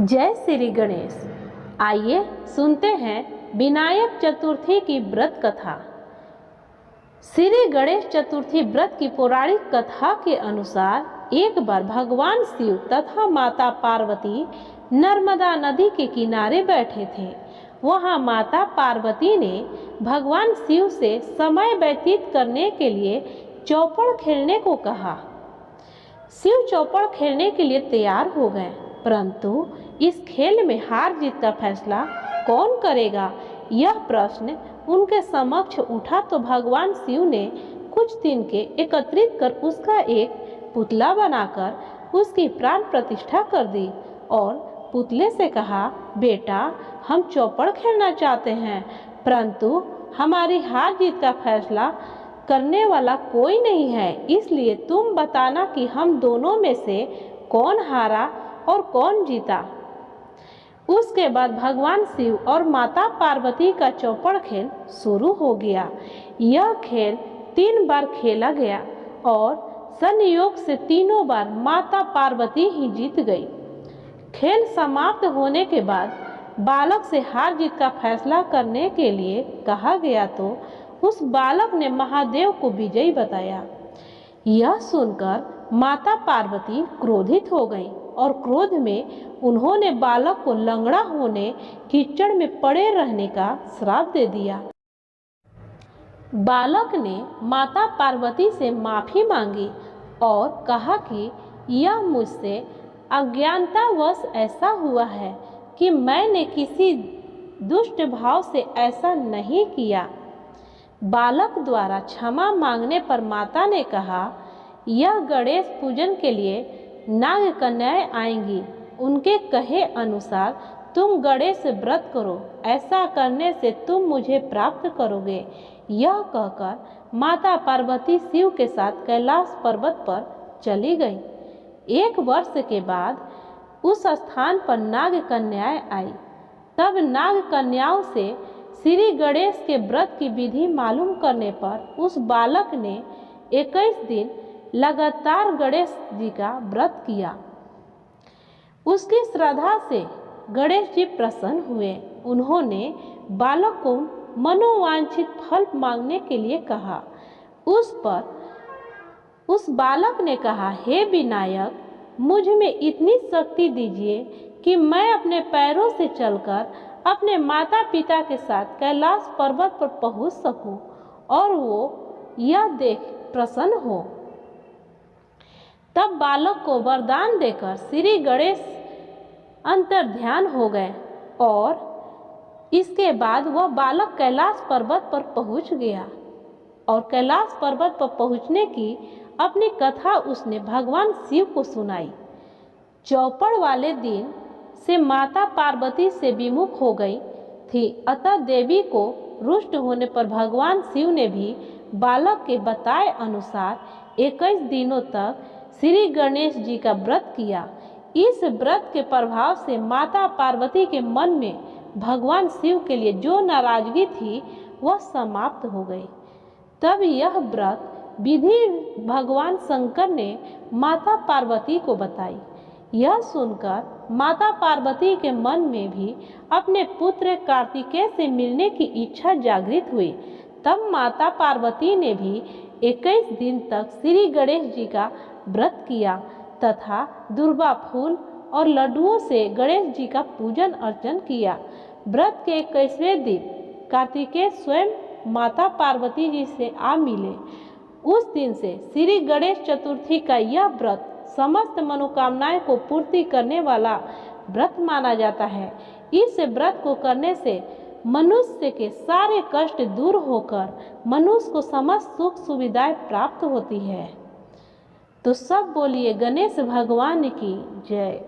जय श्री गणेश। आइए सुनते हैं विनायक चतुर्थी की व्रत कथा। श्री गणेश चतुर्थी व्रत की पौराणिक कथा के अनुसार एक बार भगवान शिव तथा माता पार्वती नर्मदा नदी के किनारे बैठे थे। वहां माता पार्वती ने भगवान शिव से समय व्यतीत करने के लिए चौपड़ खेलने को कहा। शिव चौपड़ खेलने के लिए तैयार हो गए, परंतु इस खेल में हार जीत का फैसला कौन करेगा, यह प्रश्न उनके समक्ष उठा तो भगवान शिव ने कुछ दिन के एकत्रित कर उसका एक पुतला बनाकर उसकी प्राण प्रतिष्ठा कर दी और पुतले से कहा, बेटा हम चौपड़ खेलना चाहते हैं, परंतु हमारी हार जीत का फैसला करने वाला कोई नहीं है, इसलिए तुम बताना कि हम दोनों में से कौन हारा और कौन जीता। उसके बाद भगवान शिव और माता पार्वती का चौपड़ खेल शुरू हो गया। यह खेल 3 बार खेला गया और संयोग से तीनों बार माता पार्वती ही जीत गई। खेल समाप्त होने के बाद बालक से हार जीत का फैसला करने के लिए कहा गया तो उस बालक ने महादेव को विजयी बताया। यह सुनकर माता पार्वती क्रोधित हो गईं और क्रोध में उन्होंने बालक को लंगड़ा होने, कीचड़ में पड़े रहने का श्राप दे दिया। बालक ने माता पार्वती से माफी मांगी और कहा कि यह मुझसे अज्ञानतावश ऐसा हुआ है कि मैंने किसी दुष्ट भाव से ऐसा नहीं किया। बालक द्वारा क्षमा मांगने पर माता ने कहा, यह गणेश पूजन के लिए नाग कन्याएं आएंगी, उनके कहे अनुसार तुम गणेश व्रत करो, ऐसा करने से तुम मुझे प्राप्त करोगे। यह कहकर माता पार्वती शिव के साथ कैलाश पर्वत पर चली गई। 1 वर्ष के बाद उस स्थान पर नाग कन्याएं आई। तब नाग कन्याओं से श्री गणेश के व्रत की विधि मालूम करने पर उस बालक ने 21 दिन लगातार गणेश जी का व्रत किया। उसकी श्रद्धा से गणेश जी प्रसन्न हुए। उन्होंने बालक को मनोवांछित फल मांगने के लिए कहा। उस बालक ने कहा, हे विनायक, मुझ में इतनी शक्ति दीजिए कि मैं अपने पैरों से चलकर अपने माता पिता के साथ कैलाश पर्वत पर पहुंच सकूं और वो यह देख प्रसन्न हो। तब बालक को वरदान देकर श्री गणेश अंतर्ध्यान हो गए और इसके बाद वह बालक कैलाश पर्वत पर पहुंच गया और कैलाश पर्वत पर पहुंचने की अपनी कथा उसने भगवान शिव को सुनाई। चौपड़ वाले दिन से माता पार्वती से विमुख हो गई थी, अतः देवी को रुष्ट होने पर भगवान शिव ने भी बालक के बताए अनुसार 21 दिनों तक श्री गणेश जी का व्रत किया। इस व्रत के प्रभाव से माता पार्वती के मन में भगवान शिव के लिए जो नाराजगी थी वह समाप्त हो गई। तब यह व्रत विधि भगवान शंकर ने माता पार्वती को बताई। यह सुनकर माता पार्वती के मन में भी अपने पुत्र कार्तिकेय से मिलने की इच्छा जागृत हुई। तब माता पार्वती ने भी 21 दिन तक श्री गणेश जी का व्रत किया तथा दुर्वा फूल और लड्डुओं से गणेश जी का पूजन अर्चन किया। व्रत के 21वें दिन कार्तिकेय स्वयं माता पार्वती जी से आ मिले। उस दिन से श्री गणेश चतुर्थी का यह व्रत समस्त मनोकामनाएं को पूर्ति करने वाला व्रत माना जाता है। इस व्रत को करने से मनुष्य के सारे कष्ट दूर होकर मनुष्य को समस्त सुख सुविधाएं प्राप्त होती है। तो सब बोलिए गणेश भगवान की जय।